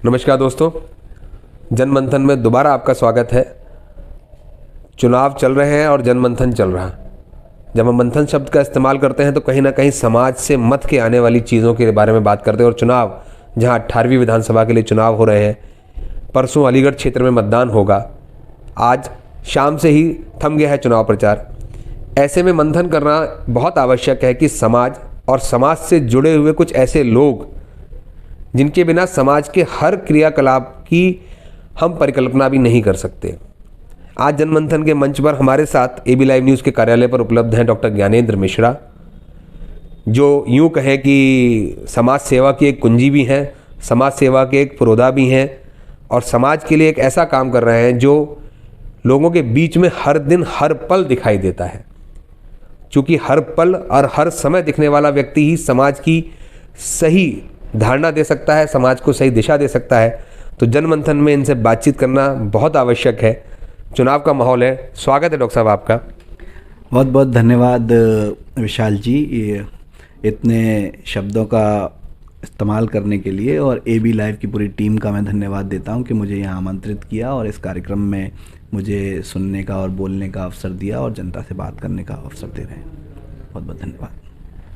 नमस्कार दोस्तों, जनमंथन में दोबारा आपका स्वागत है। चुनाव चल रहे हैं और जनमंथन चल रहा है। जब हम मंथन शब्द का इस्तेमाल करते हैं तो कहीं ना कहीं समाज से मत के आने वाली चीज़ों के बारे में बात करते हैं। और चुनाव, जहां 18वीं विधानसभा के लिए चुनाव हो रहे हैं, परसों अलीगढ़ क्षेत्र में मतदान होगा, आज शाम से ही थम गया है चुनाव प्रचार। ऐसे में मंथन करना बहुत आवश्यक है कि समाज और समाज से जुड़े हुए कुछ ऐसे लोग जिनके बिना समाज के हर क्रियाकलाप की हम परिकल्पना भी नहीं कर सकते। आज जनमंथन के मंच पर हमारे साथ एबी लाइव न्यूज़ के कार्यालय पर उपलब्ध हैं डॉक्टर ज्ञानेंद्र मिश्रा, जो यूँ कहें कि समाज सेवा की एक कुंजी भी हैं, समाज सेवा के एक पुरोधा भी हैं और समाज के लिए एक ऐसा काम कर रहे हैं जो लोगों के बीच में हर दिन हर पल दिखाई देता है। चूँकि हर पल और हर समय दिखने वाला व्यक्ति ही समाज की सही धारणा दे सकता है, समाज को सही दिशा दे सकता है। तो जनमंथन में इनसे बातचीत करना बहुत आवश्यक है। चुनाव का माहौल है। स्वागत है डॉक्टर साहब आपका। बहुत बहुत धन्यवाद विशाल जी, इतने शब्दों का इस्तेमाल करने के लिए, और एबी लाइव की पूरी टीम का मैं धन्यवाद देता हूं कि मुझे यहाँ आमंत्रित किया और इस कार्यक्रम में मुझे सुनने का और बोलने का अवसर दिया और जनता से बात करने का अवसर दे रहे हैं। बहुत बहुत धन्यवाद।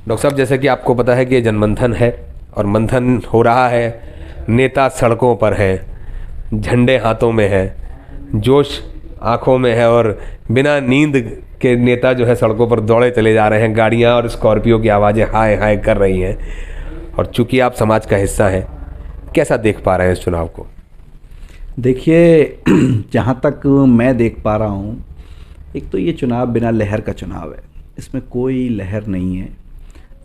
डॉक्टर साहब, जैसे कि आपको पता है कि ये जनमंथन है और मंथन हो रहा है, नेता सड़कों पर हैं, झंडे हाथों में हैं, जोश आंखों में है और बिना नींद के नेता जो है सड़कों पर दौड़े चले जा रहे हैं। गाड़ियां और स्कॉर्पियो की आवाज़ें हाय हाय कर रही हैं। और चूंकि आप समाज का हिस्सा हैं, कैसा देख पा रहे हैं इस चुनाव को? देखिए, जहाँ तक मैं देख पा रहा हूँ, एक तो ये चुनाव बिना लहर का चुनाव है, इसमें कोई लहर नहीं है।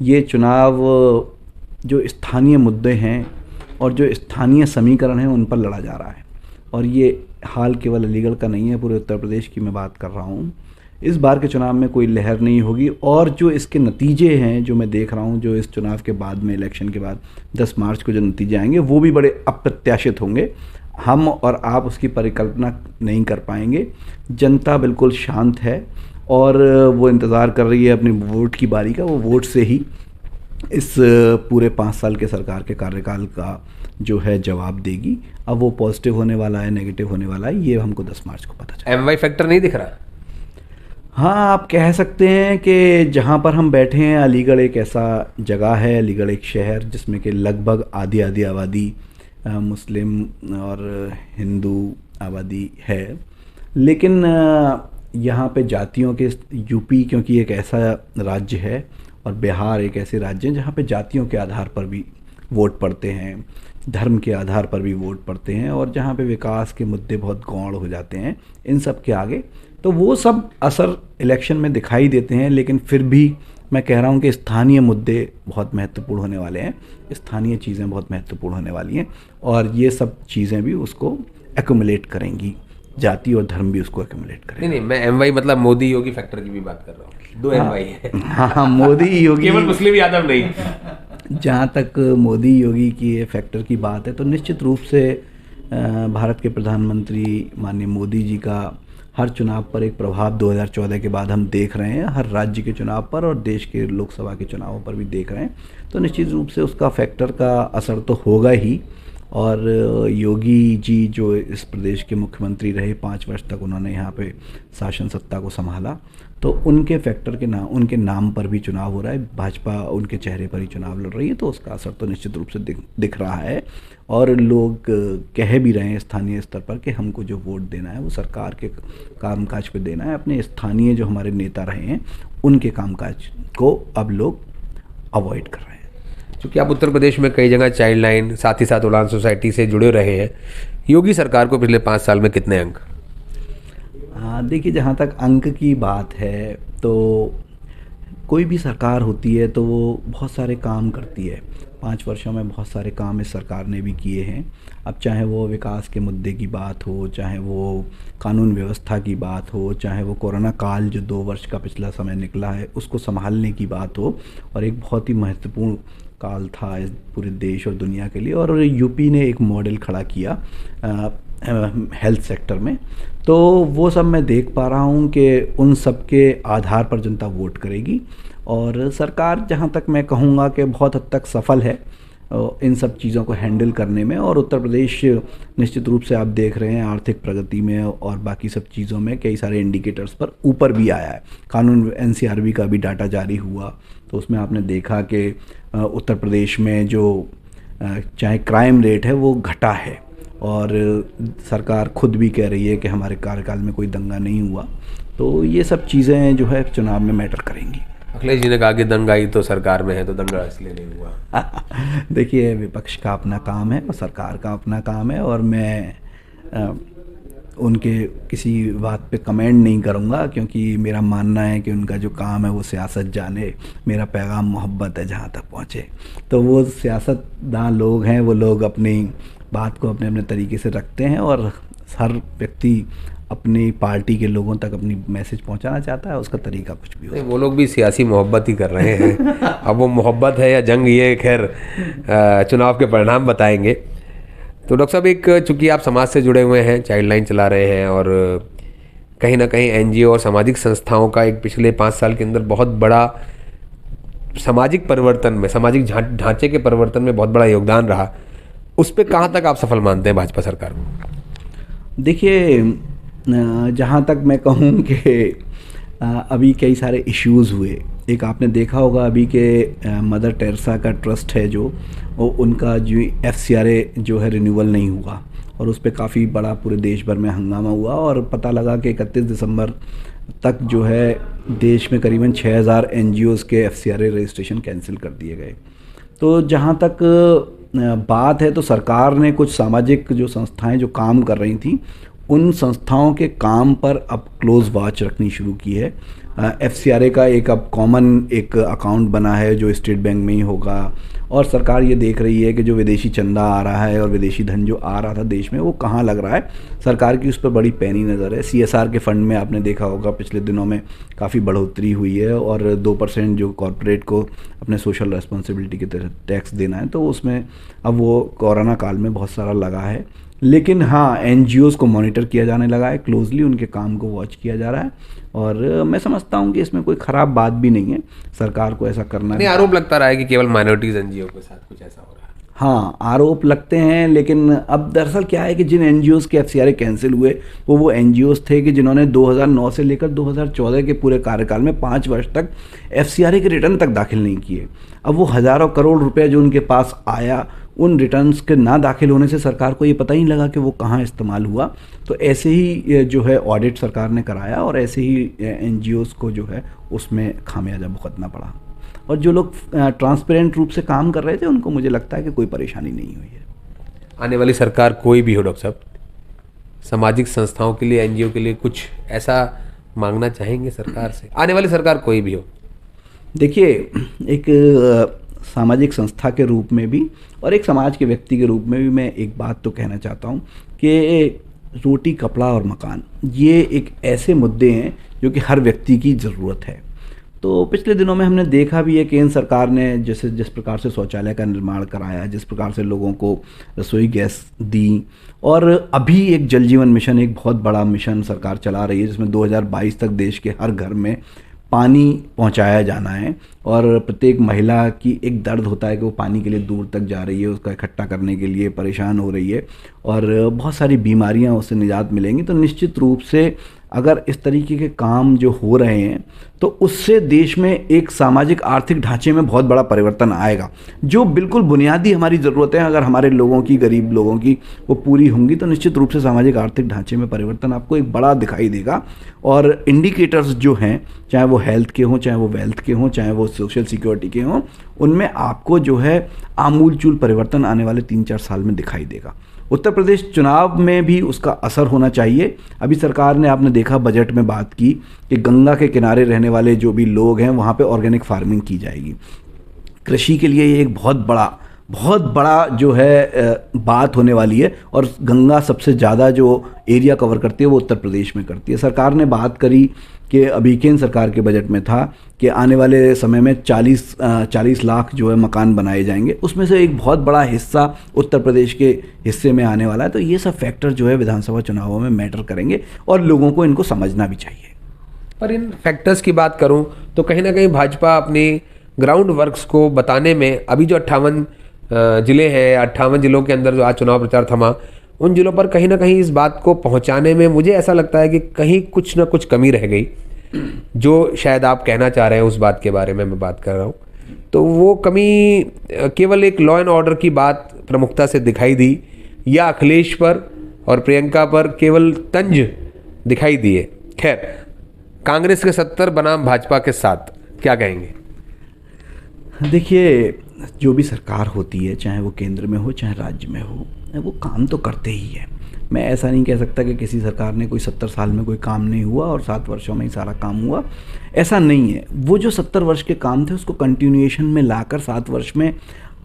ये चुनाव जो स्थानीय मुद्दे हैं और जो स्थानीय समीकरण हैं उन पर लड़ा जा रहा है। और ये हाल केवल अलीगढ़ का नहीं है, पूरे उत्तर प्रदेश की मैं बात कर रहा हूँ। इस बार के चुनाव में कोई लहर नहीं होगी और जो इसके नतीजे हैं, जो मैं देख रहा हूँ, जो इस चुनाव के बाद में, इलेक्शन के बाद 10 मार्च को जो नतीजे आएंगे, वो भी बड़े अप्रत्याशित होंगे। हम और आप उसकी परिकल्पना नहीं कर पाएंगे। जनता बिल्कुल शांत है और वो इंतज़ार कर रही है अपनी वोट की बारी का। वो वोट से ही इस पूरे 5 साल के सरकार के कार्यकाल का जो है जवाब देगी। अब वो पॉजिटिव होने वाला है, नेगेटिव होने वाला है, ये हमको 10 मार्च को पता चलेगा। एमवाई फैक्टर नहीं दिख रहा? हाँ, आप कह सकते हैं कि जहाँ पर हम बैठे हैं, अलीगढ़ एक ऐसा जगह है, अलीगढ़ एक शहर जिसमें कि लगभग आधी आबादी मुस्लिम और हिंदू आबादी है। लेकिन यहाँ पे जातियों के, यूपी क्योंकि एक ऐसा राज्य है और बिहार एक ऐसे राज्य हैं जहाँ पे जातियों के आधार पर भी वोट पड़ते हैं, धर्म के आधार पर भी वोट पड़ते हैं और जहाँ पे विकास के मुद्दे बहुत गौण हो जाते हैं इन सब के आगे, तो वो सब असर इलेक्शन में दिखाई देते हैं। लेकिन फिर भी मैं कह रहा हूँ कि स्थानीय मुद्दे बहुत महत्वपूर्ण होने वाले हैं, स्थानीय चीज़ें बहुत महत्वपूर्ण होने वाली हैं और ये सब चीज़ें भी उसको एक्यूमुलेट करेंगी, जाति और धर्म भी उसको एक्यूमुलेट करेंगे। नहीं, मैं एमवाई मतलब मोदी योगी फैक्टर की भी बात कर रहा हूँ। 2 एमवाई है। हाँ, मोदी योगी, केवल मुस्लिम यादव नहीं। जहाँ तक मोदी योगी की ये फैक्टर की बात है तो निश्चित रूप से भारत के प्रधानमंत्री माननीय मोदी जी का हर चुनाव पर एक प्रभाव 2014 के बाद हम देख रहे हैं, हर राज्य के चुनाव पर और देश के लोकसभा के चुनावों पर भी देख रहे हैं। तो निश्चित रूप से उसका फैक्टर का असर तो होगा ही। और योगी जी जो इस प्रदेश के मुख्यमंत्री रहे, 5 वर्ष तक उन्होंने यहाँ पे शासन सत्ता को संभाला, तो उनके फैक्टर के नाम, उनके नाम पर भी चुनाव हो रहा है, भाजपा उनके चेहरे पर ही चुनाव लड़ रही है, तो उसका असर तो निश्चित रूप से दिख रहा है। और लोग कह भी रहे हैं स्थानीय स्तर पर कि हमको जो वोट देना है वो सरकार के कामकाज पे देना है, अपने स्थानीय जो हमारे नेता रहे हैं उनके कामकाज को अब लोग अवॉइड कर रहे हैं। क्योंकि आप उत्तर प्रदेश में कई जगह चाइल्ड लाइन, साथ ही साथ उड़ान सोसाइटी से जुड़े रहे हैं। योगी सरकार को पिछले 5 साल में कितने अंक? हाँ, देखिए, जहाँ तक अंक की बात है तो कोई भी सरकार होती है तो वो बहुत सारे काम करती है। 5 वर्षों में बहुत सारे काम इस सरकार ने भी किए हैं। अब चाहे वो विकास के मुद्दे की बात हो, चाहे वो कानून व्यवस्था की बात हो, चाहे वो कोरोना काल जो 2 वर्ष का पिछला समय निकला है उसको संभालने की बात हो, और एक बहुत ही महत्वपूर्ण काल था इस पूरे देश और दुनिया के लिए। और यूपी ने एक मॉडल खड़ा किया हेल्थ सेक्टर में, तो वो सब मैं देख पा रहा हूँ कि उन सब के आधार पर जनता वोट करेगी। और सरकार, जहाँ तक मैं कहूँगा कि बहुत हद तक सफल है। इन सब चीज़ों को हैंडल करने में। और उत्तर प्रदेश निश्चित रूप से आप देख रहे हैं आर्थिक प्रगति में और बाकी सब चीज़ों में कई सारे इंडिकेटर्स पर ऊपर भी आया है। कानून एनसीआरबी का भी डाटा जारी हुआ तो उसमें आपने देखा कि उत्तर प्रदेश में जो चाहे क्राइम रेट है वो घटा है, और सरकार खुद भी कह रही है कि हमारे कार्यकाल में कोई दंगा नहीं हुआ। तो ये सब चीज़ें जो है चुनाव में मैटर करेंगी। अखिलेश जी ने कहा कि दंगाई तो सरकार में है, तो दंगा इसलिए नहीं हुआ। देखिए, विपक्ष का अपना काम है और सरकार का अपना काम है, और मैं उनके किसी बात पे कमेंट नहीं करूँगा, क्योंकि मेरा मानना है कि उनका जो काम है वो सियासत जाने। मेरा पैगाम मोहब्बत है जहाँ तक पहुँचे। तो वो सियासतदान लोग हैं, वो लोग अपनी बात को अपने अपने तरीके से रखते हैं, और हर व्यक्ति अपनी पार्टी के लोगों तक अपनी मैसेज पहुंचाना चाहता है, उसका तरीका कुछ भी हो। वो लोग भी सियासी मोहब्बत ही कर रहे हैं। अब वो मोहब्बत है या जंग, ये खैर चुनाव के परिणाम बताएंगे। तो डॉक्टर साहब, एक चूँकि आप समाज से जुड़े हुए हैं, चाइल्ड लाइन चला रहे हैं, और कहीं ना कहीं एनजीओ और सामाजिक संस्थाओं का एक पिछले 5 साल के अंदर बहुत बड़ा सामाजिक परिवर्तन में, सामाजिक ढांचे के परिवर्तन में बहुत बड़ा योगदान रहा। उस पर कहाँ तक आप सफल मानते हैं भाजपा सरकार को? देखिए, जहाँ तक मैं कहूँ कि अभी कई इशूज़ इश्यूज़ हुए। एक आपने देखा होगा अभी के मदर टेरेसा का ट्रस्ट है जो, वो उनका जो FCRA जो है रिन्यूअल नहीं हुआ, और उस पर काफ़ी बड़ा पूरे देश भर में हंगामा हुआ, और पता लगा कि 31 दिसंबर तक जो है देश में करीबन 6000 NGOs के FCRA रजिस्ट्रेशन कैंसिल कर दिए गए। तो जहाँ तक बात है, तो सरकार ने कुछ सामाजिक जो संस्थाएं जो काम कर रही थी, उन संस्थाओं के काम पर अब क्लोज वॉच रखनी शुरू की है। FCRA का एक अब कॉमन एक अकाउंट बना है जो स्टेट बैंक में ही होगा, और सरकार ये देख रही है कि जो विदेशी चंदा आ रहा है और विदेशी धन जो आ रहा था देश में, वो कहाँ लग रहा है। सरकार की उस पर बड़ी पैनी नज़र है। CSR के फंड में आपने देखा होगा पिछले दिनों में काफ़ी बढ़ोतरी हुई है, और 2% जो कॉरपोरेट को अपने सोशल रेस्पॉन्सिबिलिटी के तहत टैक्स देना है, तो उसमें अब वो कोरोना काल में बहुत सारा लगा है। लेकिन हाँ, NGOs को मॉनिटर किया जाने लगा है क्लोजली, उनके काम को वॉच किया जा रहा है, और मैं समझता हूँ कि इसमें कोई ख़राब बात भी नहीं है। सरकार को ऐसा करना नहीं, आरोप लगता रहा है कि केवल माइनॉरिटीज़ NGO के साथ कुछ ऐसा हो रहा है। हाँ, आरोप लगते हैं, लेकिन अब दरअसल क्या है कि जिन NGOs के FCRA कैंसिल हुए वो NGOs थे कि जिन्होंने 2009 से लेकर 2014 के पूरे कार्यकाल में 5 वर्ष तक FCRA के रिटर्न तक दाखिल नहीं किए। अब वो हज़ारों करोड़ रुपए जो उनके पास आया, उन रिटर्न्स के ना दाखिल होने से सरकार को ये पता ही लगा कि वो कहाँ इस्तेमाल हुआ। तो ऐसे ही जो है ऑडिट सरकार ने कराया, और ऐसे ही NGOs को जो है उसमें खामियाजा भुगतना पड़ा, और जो लोग ट्रांसपेरेंट रूप से काम कर रहे थे उनको मुझे लगता है कि कोई परेशानी नहीं हुई है। आने वाली सरकार कोई भी हो डॉक्टर साहब, सामाजिक संस्थाओं के लिए, NGO के लिए कुछ ऐसा मांगना चाहेंगे सरकार से? आने वाली सरकार कोई भी हो। देखिए, एक सामाजिक संस्था के रूप में भी और एक समाज के व्यक्ति के रूप में भी मैं एक बात तो कहना चाहता हूँ कि रोटी, कपड़ा और मकान, ये एक ऐसे मुद्दे हैं जो कि हर व्यक्ति की ज़रूरत है। तो पिछले दिनों में हमने देखा भी है केंद्र सरकार ने जिस प्रकार से शौचालय का निर्माण कराया, जिस प्रकार से लोगों को रसोई गैस दी, और अभी एक जल जीवन मिशन, एक बहुत बड़ा मिशन सरकार चला रही है जिसमें 2022 तक देश के हर घर में पानी पहुंचाया जाना है। और प्रत्येक महिला की एक दर्द होता है कि वो पानी के लिए दूर तक जा रही है, उसका इकट्ठा करने के लिए परेशान हो रही है, और बहुत सारी बीमारियां उससे निजात मिलेंगी। तो निश्चित रूप से अगर इस तरीके के काम जो हो रहे हैं तो उससे देश में एक सामाजिक आर्थिक ढांचे में बहुत बड़ा परिवर्तन आएगा, जो बिल्कुल बुनियादी हमारी ज़रूरतें हैं अगर हमारे लोगों की, गरीब लोगों की, वो पूरी होंगी तो निश्चित रूप से सामाजिक आर्थिक ढांचे में परिवर्तन आपको एक बड़ा दिखाई देगा। और इंडिकेटर्स जो हैं, चाहे वो हेल्थ के हों, चाहे वो वेल्थ के हों, चाहे वो सोशल सिक्योरिटी के हों, उनमें आपको जो है आमूलचूल परिवर्तन आने वाले 3-4 साल में दिखाई देगा। उत्तर प्रदेश चुनाव में भी उसका असर होना चाहिए। अभी सरकार ने, आपने देखा बजट में बात की कि गंगा के किनारे रहने वाले जो भी लोग हैं वहाँ पे ऑर्गेनिक फार्मिंग की जाएगी। कृषि के लिए ये एक बहुत बड़ा जो है बात होने वाली है, और गंगा सबसे ज़्यादा जो एरिया कवर करती है वो उत्तर प्रदेश में करती है। सरकार ने बात करी कि अभी केंद्र सरकार के बजट में था कि आने वाले समय में 40 लाख जो है मकान बनाए जाएंगे, उसमें से एक बहुत बड़ा हिस्सा उत्तर प्रदेश के हिस्से में आने वाला है। तो ये सब फैक्टर जो है विधानसभा चुनावों में मैटर करेंगे, और लोगों को इनको समझना भी चाहिए। पर इन फैक्टर्स की बात करूं तो कहीं ना कहीं भाजपा अपनी ग्राउंड वर्क्स को बताने में, अभी जो 58 जिले हैं, 58 जिलों के अंदर जो आज चुनाव प्रचार थमा, उन जिलों पर कहीं ना कहीं इस बात को पहुंचाने में मुझे ऐसा लगता है कि कहीं कुछ ना कुछ कमी रह गई, जो शायद आप कहना चाह रहे हैं उस बात के बारे में मैं बात कर रहा हूँ। तो वो कमी केवल एक लॉ एंड ऑर्डर की बात प्रमुखता से दिखाई दी, या अखिलेश पर और प्रियंका पर केवल तंज दिखाई दिए। खैर, कांग्रेस के 70 बनाम भाजपा के 7, क्या कहेंगे? देखिए, जो भी सरकार होती है, चाहे वो केंद्र में हो चाहे राज्य में हो, वो काम तो करते ही है। मैं ऐसा नहीं कह सकता कि किसी सरकार ने कोई 70 साल में कोई काम नहीं हुआ और 7 वर्षों में ही सारा काम हुआ, ऐसा नहीं है। वो जो 70 वर्ष के काम थे उसको कंटिन्यूएशन में लाकर 7 वर्ष में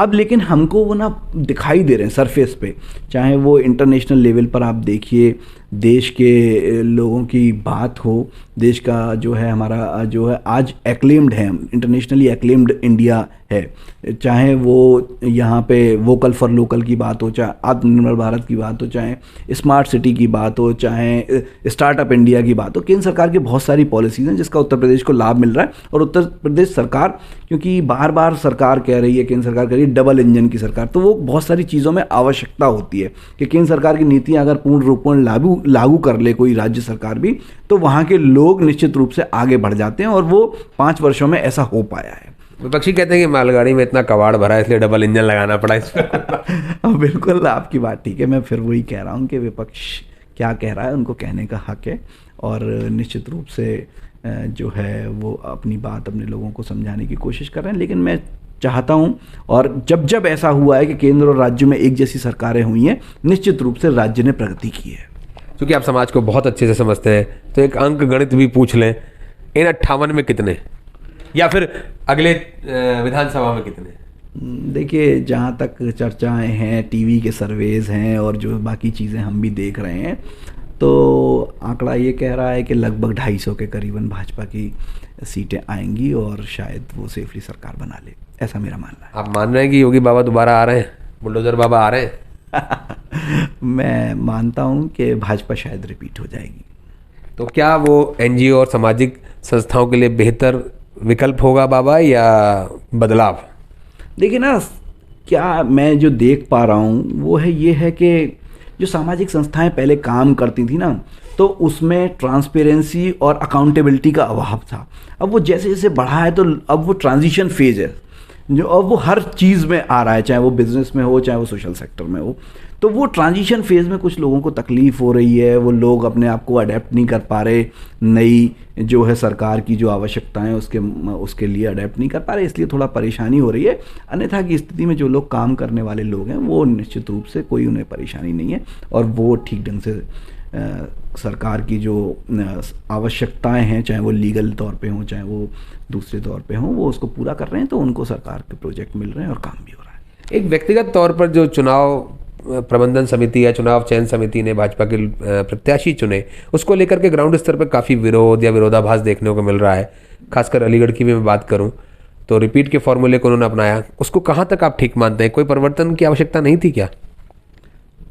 अब लेकिन हमको वो ना दिखाई दे रहे हैं सरफेस पे। चाहे वो इंटरनेशनल लेवल पर आप देखिए, देश के लोगों की बात हो, देश का जो है हमारा जो है आज एक्लेम्ड है, इंटरनेशनली एक्लेम्ड इंडिया है। चाहे वो यहाँ पे वोकल फॉर लोकल की बात हो, चाहे आत्मनिर्भर भारत की बात हो, चाहे स्मार्ट सिटी की बात हो, चाहे स्टार्टअप इंडिया की बात हो, केंद्र सरकार की बहुत सारी पॉलिसीज़ हैं जिसका उत्तर प्रदेश को लाभ मिल रहा है। और उत्तर प्रदेश सरकार, क्योंकि बार बार सरकार कह रही है, केंद्र सरकार कह रही है डबल इंजन की सरकार, तो वो बहुत सारी चीज़ों में आवश्यकता होती है कि केंद्र सरकार की नीतियाँ अगर पूर्ण रूप में लागू कर ले कोई राज्य सरकार भी, तो वहाँ के लोग निश्चित रूप से आगे बढ़ जाते हैं, और वो 5 वर्षों में ऐसा हो पाया है। विपक्षी कहते हैं कि मालगाड़ी में इतना कबाड़ भरा है इसलिए डबल इंजन लगाना पड़ा इसमें। बिल्कुल, आपकी बात ठीक है। मैं फिर वही कह रहा हूँ कि विपक्ष क्या कह रहा है उनको कहने का हक है, और निश्चित रूप से जो है वो अपनी बात अपने लोगों को समझाने की कोशिश कर रहे हैं। लेकिन मैं चाहता हूँ, और जब जब ऐसा हुआ है कि केंद्र और राज्य में एक जैसी सरकारें हुई हैं, निश्चित रूप से राज्य ने प्रगति की है। क्योंकि आप समाज को बहुत अच्छे से समझते हैं, तो एक अंक गणित भी पूछ लें, इन 58 में कितने, या फिर अगले विधानसभा में कितने? देखिए, जहाँ तक चर्चाएं हैं, टीवी के सर्वेज हैं और जो बाकी चीज़ें हम भी देख रहे हैं, तो आंकड़ा ये कह रहा है कि लगभग 250 के करीबन भाजपा की सीटें आएंगी और शायद वो सेफली सरकार बना ले, ऐसा मेरा मानना है। आप मान रहे हैं कि योगी बाबा दोबारा आ रहे हैं, बुलडोजर बाबा आ रहे हैं? मैं मानता हूं कि भाजपा शायद रिपीट हो जाएगी। तो क्या वो एनजीओ और सामाजिक संस्थाओं के लिए बेहतर विकल्प होगा बाबा, या बदलाव? देखिए ना, क्या मैं जो देख पा रहा हूँ वो है ये है कि जो सामाजिक संस्थाएं पहले काम करती थी ना, तो उसमें ट्रांसपेरेंसी और अकाउंटेबिलिटी का अभाव था। अब वो जैसे जैसे बढ़ा है, तो अब वो ट्रांजिशन फेज है जो अब वो हर चीज़ में आ रहा है, चाहे वो बिजनेस में हो चाहे वो सोशल सेक्टर में हो। तो वो ट्रांजिशन फेज़ में कुछ लोगों को तकलीफ़ हो रही है, वो लोग अपने आप को अडेप्ट नहीं कर पा रहे, नई जो है सरकार की जो आवश्यकताएं उसके लिए अडेप्ट नहीं कर पा रहे, इसलिए थोड़ा परेशानी हो रही है। अन्यथा की स्थिति में जो लोग काम करने वाले लोग हैं वो निश्चित रूप से कोई उन्हें परेशानी नहीं है, और वो ठीक ढंग से सरकार की जो आवश्यकताएं हैं, चाहे वो लीगल तौर पे हों चाहे वो दूसरे तौर पे हों, वो उसको पूरा कर रहे हैं। तो उनको सरकार के प्रोजेक्ट मिल रहे हैं और काम भी हो रहा है। एक व्यक्तिगत तौर पर जो चुनाव प्रबंधन समिति या चुनाव चयन समिति ने भाजपा के प्रत्याशी चुने, उसको लेकर के ग्राउंड स्तर पर काफ़ी विरोध या विरोधाभास देखने को मिल रहा है। खासकर अलीगढ़ की भी मैं बात करूं तो रिपीट के फॉर्मूले को उन्होंने अपनाया, उसको कहाँ तक आप ठीक मानते हैं? कोई परिवर्तन की आवश्यकता नहीं थी क्या?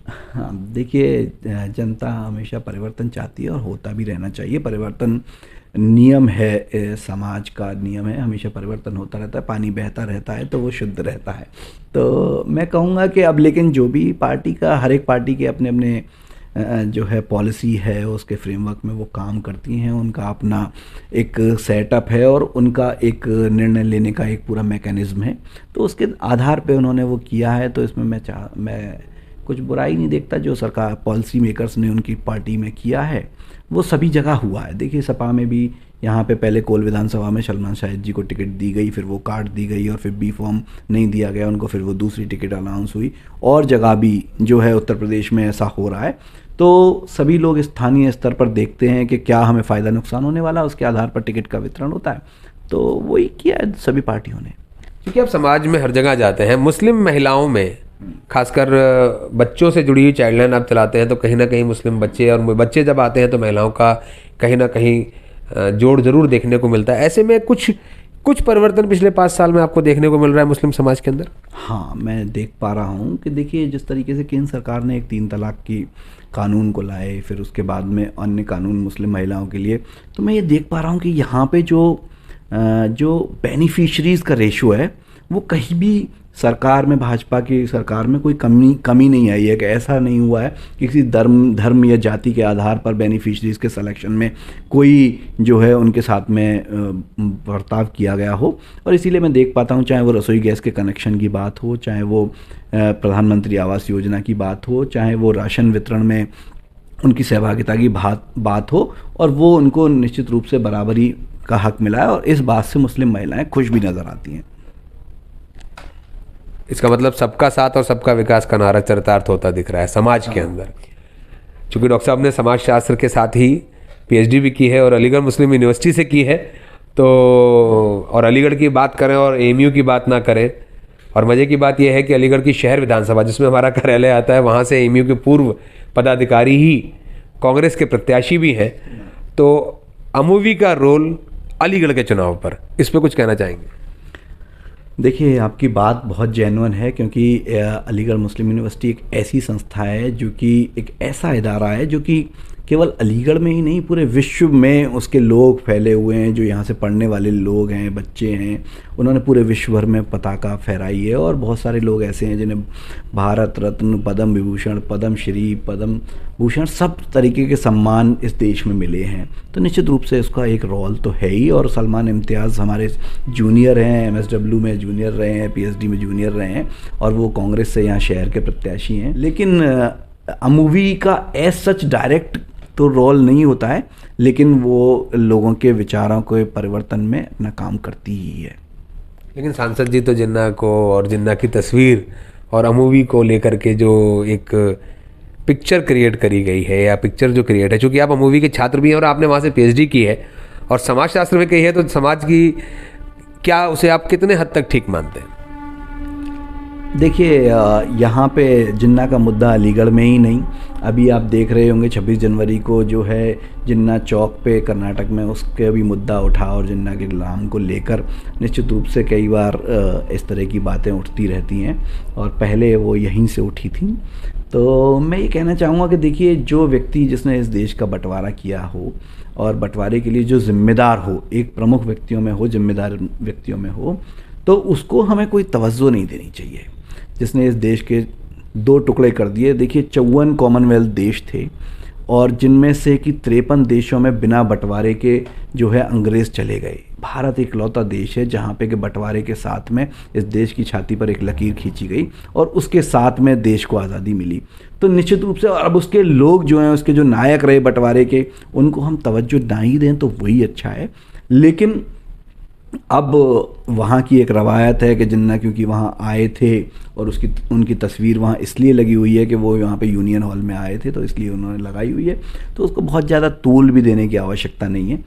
हाँ, देखिए, जनता हमेशा परिवर्तन चाहती है और होता भी रहना चाहिए। परिवर्तन नियम है, समाज का नियम है, हमेशा परिवर्तन होता रहता है। पानी बहता रहता है तो वो शुद्ध रहता है। तो मैं कहूँगा कि अब लेकिन जो भी पार्टी का, हर एक पार्टी के अपने अपने जो है पॉलिसी है, उसके फ्रेमवर्क में वो काम करती हैं, उनका अपना एक सेटअप है और उनका एक निर्णय लेने का एक पूरा मैकेनिज्म है। तो उसके आधार पे उन्होंने वो किया है। तो इसमें मैं कुछ बुराई नहीं देखता। जो सरकार पॉलिसी मेकर्स ने उनकी पार्टी में किया है वो सभी जगह हुआ है। देखिए, सपा में भी यहाँ पे पहले कोल विधानसभा में सलमान शाहिद जी को टिकट दी गई, फिर वो काट दी गई और फिर बी फॉर्म नहीं दिया गया उनको, फिर वो दूसरी टिकट अनाउंस हुई। और जगह भी जो है उत्तर प्रदेश में ऐसा हो रहा है। तो सभी लोग स्थानीय स्तर पर देखते हैं कि क्या हमें फ़ायदा नुकसान होने वाला, उसके आधार पर टिकट का वितरण होता है। तो वही किया है सभी पार्टियों ने। क्योंकि आप समाज में हर जगह जाते हैं, मुस्लिम महिलाओं में खासकर बच्चों से जुड़ी हुई चाइल्डलाइन आप चलाते हैं, तो कहीं ना कहीं मुस्लिम बच्चे और बच्चे जब आते हैं तो महिलाओं का कहीं ना कहीं जोड़ जरूर देखने को मिलता है। ऐसे में कुछ परिवर्तन पिछले 5 साल में आपको देखने को मिल रहा है मुस्लिम समाज के अंदर? हाँ, मैं देख पा रहा हूँ कि देखिए, जिस तरीके से केंद्र सरकार ने एक 3 तलाक की कानून को लाए, फिर उसके बाद में अन्य कानून मुस्लिम महिलाओं के लिए, तो मैं ये देख पा रहा हूँ कि यहाँ पे जो बेनिफिशरीज़ का रेशो है वो कहीं भी सरकार में, भाजपा की सरकार में कोई कमी नहीं आई है, कि ऐसा नहीं हुआ है कि किसी धर्म या जाति के आधार पर बेनिफिशरीज के सिलेक्शन में कोई जो है उनके साथ में बर्ताव किया गया हो। और इसीलिए मैं देख पाता हूँ, चाहे वो रसोई गैस के कनेक्शन की बात हो, चाहे वो प्रधानमंत्री आवास योजना की बात हो, चाहे वो राशन वितरण में उनकी सहभागिता की बात हो, और वो उनको निश्चित रूप से बराबरी का हक मिला है, और इस बात से मुस्लिम महिलाएं खुश भी नज़र आती हैं। इसका मतलब सबका साथ और सबका विकास का नारा चरितार्थ होता दिख रहा है समाज के अंदर। चूँकि डॉक्टर साहब ने समाजशास्त्र के साथ ही पीएचडी भी की है और अलीगढ़ मुस्लिम यूनिवर्सिटी से की है, तो और अलीगढ़ की बात करें और एएमयू की बात ना करें, और मज़े की बात यह है कि अलीगढ़ की शहर विधानसभा जिसमें हमारा कार्यालय आता है, वहाँ से एएमयू के पूर्व पदाधिकारी ही कांग्रेस के प्रत्याशी भी हैं। तो अमूवी का रोल अलीगढ़ के चुनाव पर, इस पर कुछ कहना चाहेंगे? देखिए, आपकी बात बहुत जेन्युइन है, क्योंकि अलीगढ़ मुस्लिम यूनिवर्सिटी एक ऐसी संस्था है जो कि एक ऐसा इदारा है जो कि केवल अलीगढ़ में ही नहीं, पूरे विश्व में उसके लोग फैले हुए हैं। जो यहाँ से पढ़ने वाले लोग हैं, बच्चे हैं, उन्होंने पूरे विश्व भर में पताका फहराई है। और बहुत सारे लोग ऐसे हैं जिन्हें भारत रत्न, पद्म विभूषण, पद्म श्री, पद्म भूषण, सब तरीके के सम्मान इस देश में मिले हैं। तो निश्चित रूप से इसका एक रोल तो है ही। और सलमान इम्तियाज़ हमारे जूनियर हैं, MSW में जूनियर रहे हैं, PhD में जूनियर रहे हैं, और वो कांग्रेस से यहाँ शहर के प्रत्याशी हैं। लेकिन अमूवी का एज सच डायरेक्ट तो रोल नहीं होता है, लेकिन वो लोगों के विचारों के परिवर्तन में अपना काम करती ही है। लेकिन सांसद जी तो जिन्ना को और जिन्ना की तस्वीर और अमूवी को लेकर के जो एक पिक्चर क्रिएट करी गई है, या पिक्चर जो क्रिएट है, चूँकि आप अमूवी के छात्र भी हैं और आपने वहाँ से PhD की है और समाजशास्त्र में कही है, तो समाज की क्या उसे आप कितने हद तक ठीक मानते हैं? देखिए, यहाँ पे जिन्ना का मुद्दा अलीगढ़ में ही नहीं, अभी आप देख रहे होंगे 26 जनवरी को जो है जिन्ना चौक पे कर्नाटक में उसके भी मुद्दा उठा, और जिन्ना के नाम को लेकर निश्चित रूप से कई बार इस तरह की बातें उठती रहती हैं, और पहले वो यहीं से उठी थी। तो मैं ये कहना चाहूँगा कि देखिए, जो व्यक्ति जिसने इस देश का बंटवारा किया हो और बंटवारे के लिए जो जिम्मेदार हो, एक प्रमुख व्यक्तियों में हो, जिम्मेदार व्यक्तियों में हो, तो उसको हमें कोई तवज्जो नहीं देनी चाहिए। जिसने इस देश के 2 टुकड़े कर दिए। देखिए, 54 कॉमनवेल्थ देश थे, और जिनमें से कि 53 देशों में बिना बंटवारे के जो है अंग्रेज़ चले गए। भारत एक लौता देश है जहाँ पे कि बंटवारे के साथ में इस देश की छाती पर एक लकीर खींची गई, और उसके साथ में देश को आज़ादी मिली। तो निश्चित रूप से अब उसके लोग जो हैं, उसके जो नायक रहे बंटवारे के, उनको हम तवज्जो ना ही दें तो वही अच्छा है। लेकिन अब वहाँ की एक रवायत है कि जिन्ना क्योंकि वहाँ आए थे, और उनकी तस्वीर वहाँ इसलिए लगी हुई है कि वो यहाँ पे यूनियन हॉल में आए थे, तो इसलिए उन्होंने लगाई हुई है। तो उसको बहुत ज़्यादा तूल भी देने की आवश्यकता नहीं है,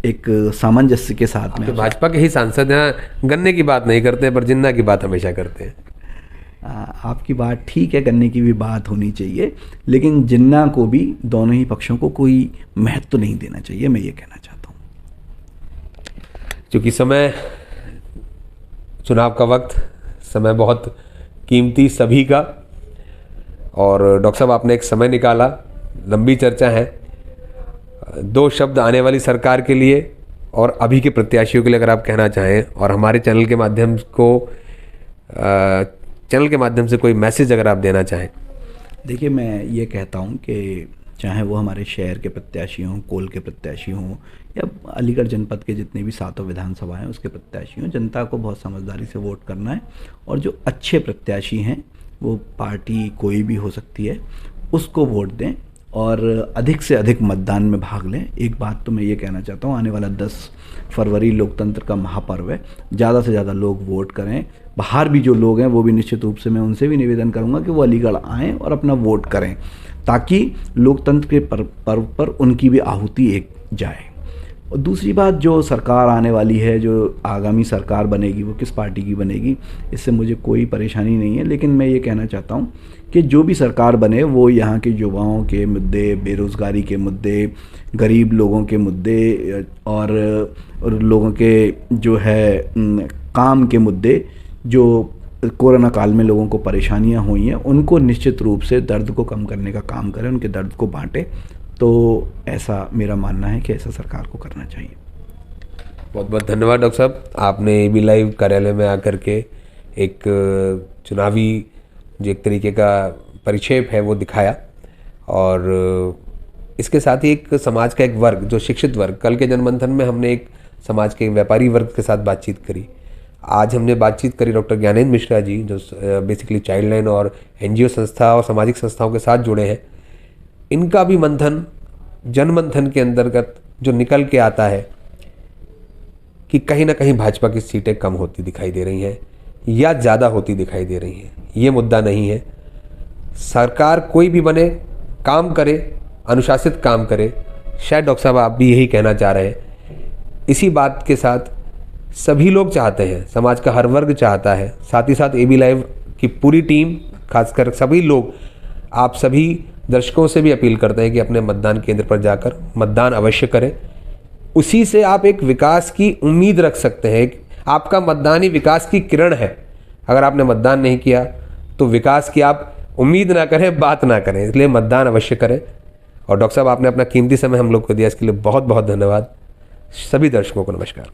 एक सामंजस्य के साथ में। तो भाजपा के ही सांसद यहाँ गन्ने की बात नहीं करते हैं, पर जिन्ना की बात हमेशा करते हैं। आपकी बात ठीक है, गन्ने की भी बात होनी चाहिए, लेकिन जिन्ना को भी, दोनों ही पक्षों को कोई महत्व तो नहीं देना चाहिए, मैं ये कहना चाहता हूँ। क्योंकि समय, चुनाव का वक्त, समय बहुत कीमती सभी का, और डॉक्टर साहब आपने एक समय निकाला, लंबी चर्चा है। 2 शब्द आने वाली सरकार के लिए और अभी के प्रत्याशियों के लिए अगर आप कहना चाहें, और हमारे चैनल के माध्यम से कोई मैसेज अगर आप देना चाहें। देखिए, मैं ये कहता हूँ कि चाहे वो हमारे शहर के प्रत्याशी हों, कोल के प्रत्याशी हों, या अलीगढ़ जनपद के जितने भी 7 विधानसभा हैं उसके प्रत्याशी हों, जनता को बहुत समझदारी से वोट करना है, और जो अच्छे प्रत्याशी हैं, वो पार्टी कोई भी हो सकती है, उसको वोट दें और अधिक से अधिक मतदान में भाग लें। एक बात तो मैं ये कहना चाहता हूँ, आने वाला 10 फरवरी लोकतंत्र का महापर्व है, ज़्यादा से ज़्यादा लोग वोट करें। बाहर भी जो लोग हैं वो भी निश्चित रूप से मैं उनसे भी निवेदन करूँगा कि वो अलीगढ़ आएँ और अपना वोट करें, ताकि लोकतंत्र के पर्व पर उनकी भी आहुति एक जाए। और दूसरी बात, जो सरकार आने वाली है, जो आगामी सरकार बनेगी, वो किस पार्टी की बनेगी, इससे मुझे कोई परेशानी नहीं है। लेकिन मैं ये कहना चाहता हूँ कि जो भी सरकार बने, वो यहाँ के युवाओं के मुद्दे, बेरोज़गारी के मुद्दे, गरीब लोगों के मुद्दे, और लोगों के जो है काम के मुद्दे, जो कोरोना काल में लोगों को परेशानियाँ हुई हैं, उनको निश्चित रूप से दर्द को कम करने का काम करें, उनके दर्द को बांटें। तो ऐसा मेरा मानना है कि ऐसा सरकार को करना चाहिए। बहुत बहुत धन्यवाद डॉक्टर साहब, आपने एबी लाइव कार्यालय में आकर के एक चुनावी जो एक तरीके का परिक्षेप है वो दिखाया, और इसके साथ ही एक समाज का एक वर्ग जो शिक्षित वर्ग, कल के जनमंथन में हमने एक समाज के व्यापारी वर्ग के साथ बातचीत करी, आज हमने बातचीत करी डॉक्टर ज्ञानेंद्र मिश्रा जी जो बेसिकली चाइल्ड लाइन और एनजीओ संस्था और सामाजिक संस्थाओं के साथ जुड़े हैं। इनका भी मंथन जनमंथन के अंतर्गत जो निकल के आता है कि कहीं ना कहीं भाजपा की सीटें कम होती दिखाई दे रही हैं या ज़्यादा होती दिखाई दे रही हैं। ये मुद्दा नहीं है, सरकार कोई भी बने, काम करे, अनुशासित काम करे। शायद डॉक्टर साहब आप भी यही कहना चाह रहे हैं। इसी बात के साथ सभी लोग चाहते हैं, समाज का हर वर्ग चाहता है, साथ ही साथ एबी लाइव की पूरी टीम, खासकर सभी लोग, आप सभी दर्शकों से भी अपील करते हैं कि अपने मतदान केंद्र पर जाकर मतदान अवश्य करें। उसी से आप एक विकास की उम्मीद रख सकते हैं। आपका मतदान ही विकास की किरण है। अगर आपने मतदान नहीं किया तो विकास की आप उम्मीद ना करें, बात ना करें, इसलिए मतदान अवश्य करें। और डॉक्टर साहब आपने अपना कीमती समय हम लोग को दिया, इसके लिए बहुत बहुत धन्यवाद। सभी दर्शकों को नमस्कार।